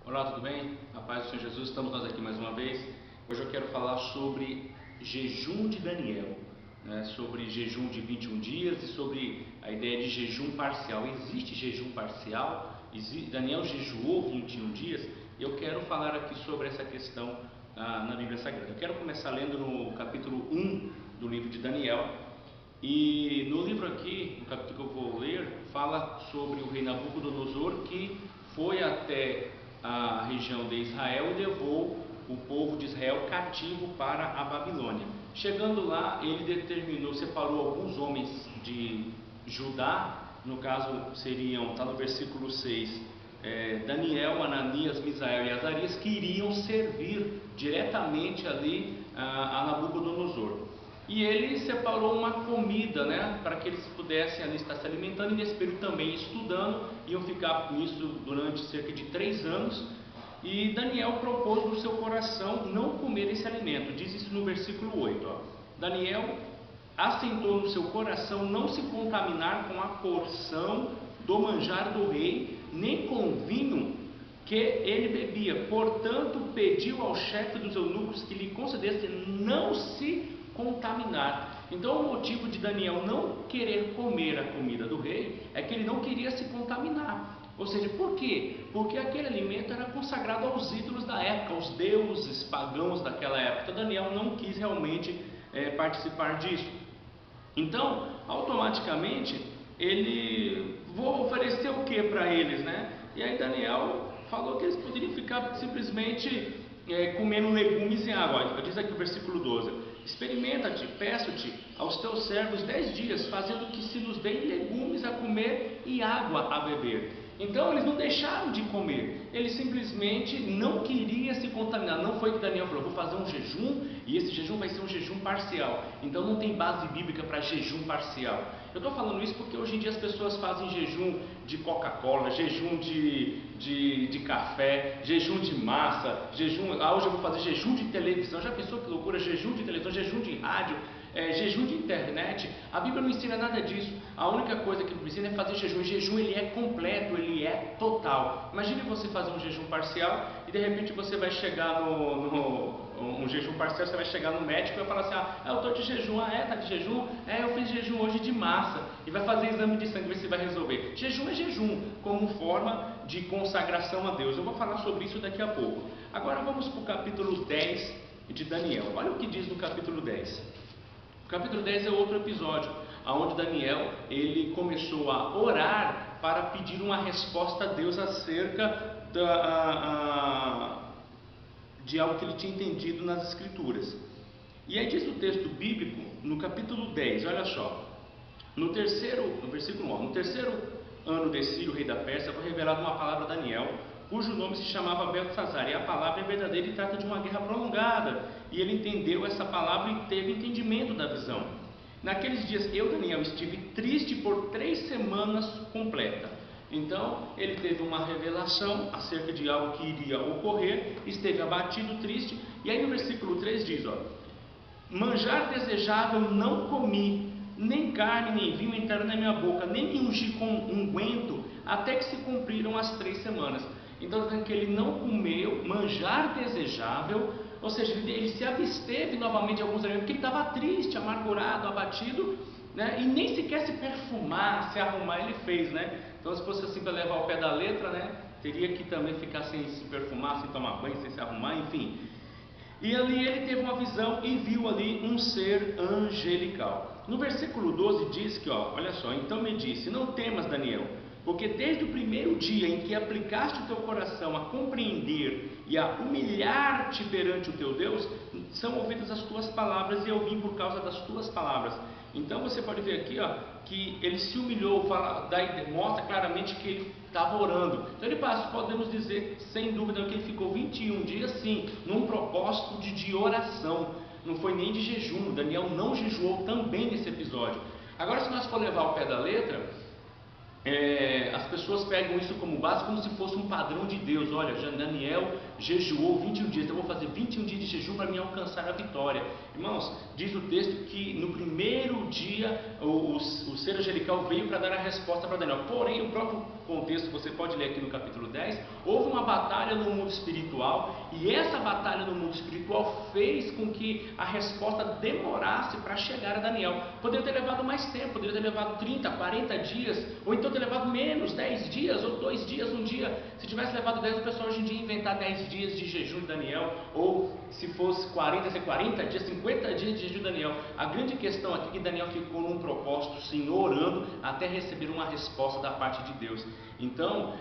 Olá, tudo bem? A paz do Senhor Jesus, estamos nós aqui mais uma vez. Hoje eu quero falar sobre jejum de Daniel, sobre jejum de 21 dias e sobre a ideia de jejum parcial. Existe jejum parcial? Daniel jejuou 21 dias? Eu quero falar aqui sobre essa questão na Bíblia Sagrada. Eu quero começar lendo no capítulo 1 do livro de Daniel. E no livro aqui, no capítulo que eu vou ler, fala sobre o rei Nabucodonosor, que foi até a região de Israel e levou o povo de Israel cativo para a Babilônia. Chegando lá, ele determinou, separou alguns homens de Judá, no caso seriam, está no versículo 6, Daniel, Ananias, Misael e Azarias, que iriam servir diretamente ali a Nabucodonosor. E ele separou uma comida, para que eles pudessem ali estar se alimentando, e nesse período também estudando. Iam ficar nisso durante cerca de 3 anos. E Daniel propôs no seu coração não comer esse alimento. Diz isso no versículo 8. Daniel assentou no seu coração não se contaminar com a porção do manjar do rei, nem com o vinho que ele bebia. Portanto, pediu ao chefe dos eunucos que lhe concedesse não se contaminar. Então, o motivo de Daniel não querer comer a comida do rei é que ele não queria se contaminar. Ou seja, por quê? Porque aquele alimento era consagrado aos ídolos da época, aos deuses pagãos daquela época. Então, Daniel não quis realmente participar disso. Então, automaticamente, ele vou oferecer o que para eles, E aí Daniel falou que eles poderiam ficar simplesmente comendo legumes e água. Diz aqui o versículo 12: experimenta-te, peço-te aos teus servos 10 dias, fazendo que se nos deem legumes a comer e água a beber. Então eles não deixaram de comer, eles simplesmente não queriam se contaminar. Não foi que Daniel falou, vou fazer um jejum e esse jejum vai ser um jejum parcial. Então não tem base bíblica para jejum parcial. Eu estou falando isso porque hoje em dia as pessoas fazem jejum de Coca-Cola, jejum de café, jejum de massa, hoje eu vou fazer jejum de televisão. Já pensou que loucura? Jejum de televisão, jejum de rádio, jejum de internet. A Bíblia não ensina nada disso. A única coisa que ensina é fazer jejum. O jejum ele é completo, ele é total. Imagine você fazer um jejum parcial e de repente você vai chegar um jejum parcial, você vai chegar no médico e vai falar assim, eu estou de jejum, está de jejum? Eu fiz jejum hoje de massa, e vai fazer exame de sangue, ver se vai resolver. Jejum é jejum, como forma de consagração a Deus. Eu vou falar sobre isso daqui a pouco. Agora vamos para o capítulo 10 de Daniel. Olha o que diz no capítulo 10. O capítulo 10 é outro episódio, onde Daniel ele começou a orar para pedir uma resposta a Deus acerca de algo que ele tinha entendido nas Escrituras. E aí diz o texto bíblico, no capítulo 10, olha só, no versículo 1, no terceiro ano de Ciro, rei da Pérsia, foi revelada uma palavra a Daniel, cujo nome se chamava Beltesazar, e a palavra é verdadeira e trata de uma guerra prolongada, e ele entendeu essa palavra e teve entendimento da visão. Naqueles dias eu, Daniel, estive triste por 3 semanas completas. Então ele teve uma revelação acerca de algo que iria ocorrer, esteve abatido, triste, e aí no versículo 3 diz, manjar desejável não comi, nem carne nem vinho entraram na minha boca, nem me ungi com unguento, até que se cumpriram as 3 semanas. Então que ele não comeu manjar desejável, ou seja, ele se absteve novamente de alguns alimentos, porque ele estava triste, amargurado, abatido, e nem sequer se perfumar, se arrumar ele fez, Então se fosse assim para levar ao pé da letra, teria que também ficar sem se perfumar, sem tomar banho, sem se arrumar, enfim. E ali ele teve uma visão e viu ali um ser angelical. No versículo 12 diz que, olha só, então me disse, não temas, Daniel, porque desde o primeiro dia em que aplicaste o teu coração a compreender e a humilhar-te perante o teu Deus, são ouvidas as tuas palavras, e eu vim por causa das tuas palavras. Então você pode ver aqui, que ele se humilhou, mostra claramente que ele estava orando. Então ele passa, podemos dizer sem dúvida que ele ficou 21 dias sim, num propósito de oração. Não foi nem de jejum. Daniel não jejuou também nesse episódio. Agora, se nós for levar ao pé da letra, as pessoas pegam isso como base, como se fosse um padrão de Deus. Olha, Daniel jejuou 21 dias, então eu vou fazer 21 dias de jejum para me alcançar a vitória. Irmãos, diz o texto que no primeiro dia o ser angelical veio para dar a resposta para Daniel. Porém, o próprio contexto, você pode ler aqui no capítulo 10, houve uma batalha no mundo espiritual, e essa batalha no mundo espiritual fez com que a resposta demorasse para chegar a Daniel. Poderia ter levado mais tempo, poderia ter levado 30, 40 dias, ou então ter levado menos, 10 dias, ou 2 dias, um dia. Se tivesse levado 10, o pessoal hoje em dia ia inventar 10 dias de jejum de Daniel, ou se fosse 40, ser 40 dias, 50 dias de jejum de Daniel. A grande questão aqui é que Daniel ficou num propósito, sim, orando até receber uma resposta da parte de Deus. Então,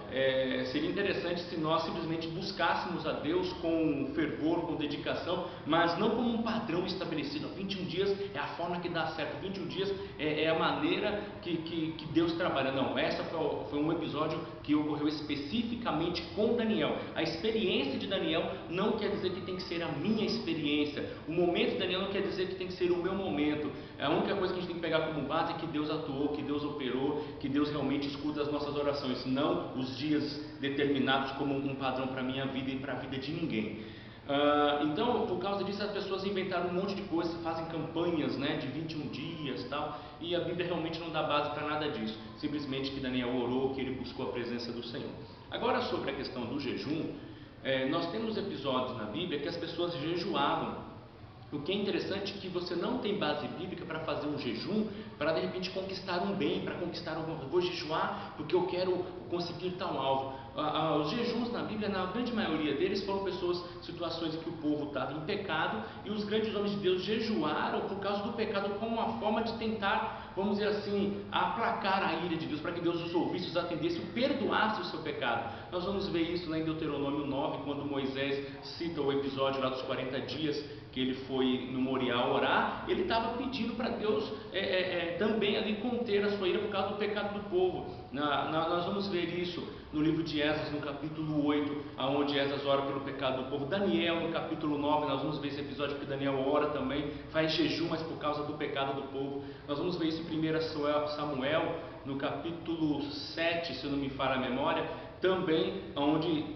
seria interessante se nós simplesmente buscássemos a Deus com fervor, com dedicação, mas não como um padrão estabelecido. 21 dias é a forma que dá certo, 21 dias é a maneira que Deus trabalha. Não, essa foi um episódio que ocorreu especificamente com Daniel. A experiência de Daniel não quer dizer que tem que ser a minha experiência. O momento de Daniel não quer dizer que tem que ser o meu momento. A única coisa que a gente tem que pegar como base é que Deus atuou, que Deus operou, que Deus realmente escuta as nossas orações, não os dias determinados como um padrão para a minha vida e para a vida de ninguém. Então, por causa disso, as pessoas inventaram um monte de coisas, fazem campanhas, né, de 21 dias e tal, e a Bíblia realmente não dá base para nada disso. Simplesmente que Daniel orou, que ele buscou a presença do Senhor. Agora, sobre a questão do jejum, nós temos episódios na Bíblia que as pessoas jejuavam. O que é interessante é que você não tem base bíblica para fazer um jejum, para de repente conquistar um bem, para conquistar alguma coisa. Vou jejuar porque eu quero conseguir tal alvo. Os jejuns na Bíblia, na grande maioria deles, foram situações em que o povo estava em pecado, e os grandes homens de Deus jejuaram por causa do pecado, como uma forma de tentar, vamos dizer assim, aplacar a ira de Deus, para que Deus os ouvisse, os atendesse, perdoasse o seu pecado. Nós vamos ver isso lá em Deuteronômio 9, quando Moisés cita o episódio lá dos 40 dias, que ele foi no Moriá orar. Ele estava pedindo para Deus também ali conter a sua ira por causa do pecado do povo. Nós vamos ver isso no livro de Esdras, no capítulo 8, onde Esdras ora pelo pecado do povo. Daniel, no capítulo 9, nós vamos ver esse episódio que Daniel ora também, faz jejum, mas por causa do pecado do povo. Nós vamos ver isso em 1 Samuel, no capítulo 7, se eu não me falha a memória, também onde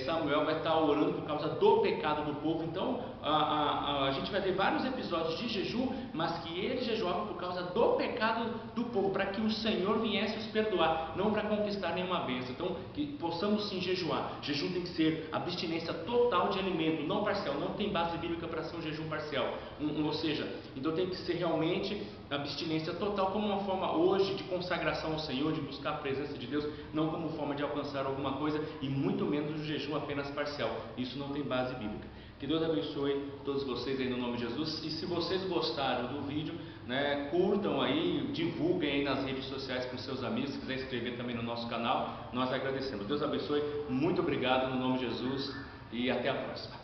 Samuel vai estar orando por causa do pecado do povo. Então a gente vai ver vários episódios de jejum, mas que eles jejuavam por causa do pecado do povo, para que o Senhor viesse os perdoar, não para conquistar nenhuma bênção. Então, que possamos sim jejuar. Jejum tem que ser abstinência total de alimento, não parcial. Não tem base bíblica para ser um jejum parcial, ou seja, então tem que ser realmente abstinência total, como uma forma hoje de consagração ao Senhor, de buscar a presença de Deus, não como forma de alcançar alguma coisa, e muito menos o jejum apenas parcial. Isso não tem base bíblica. Que Deus abençoe todos vocês aí no nome de Jesus. E se vocês gostaram do vídeo, né, curtam aí, divulguem aí nas redes sociais com seus amigos. Se quiser inscrever também no nosso canal, nós agradecemos. Deus abençoe, muito obrigado no nome de Jesus, e até a próxima.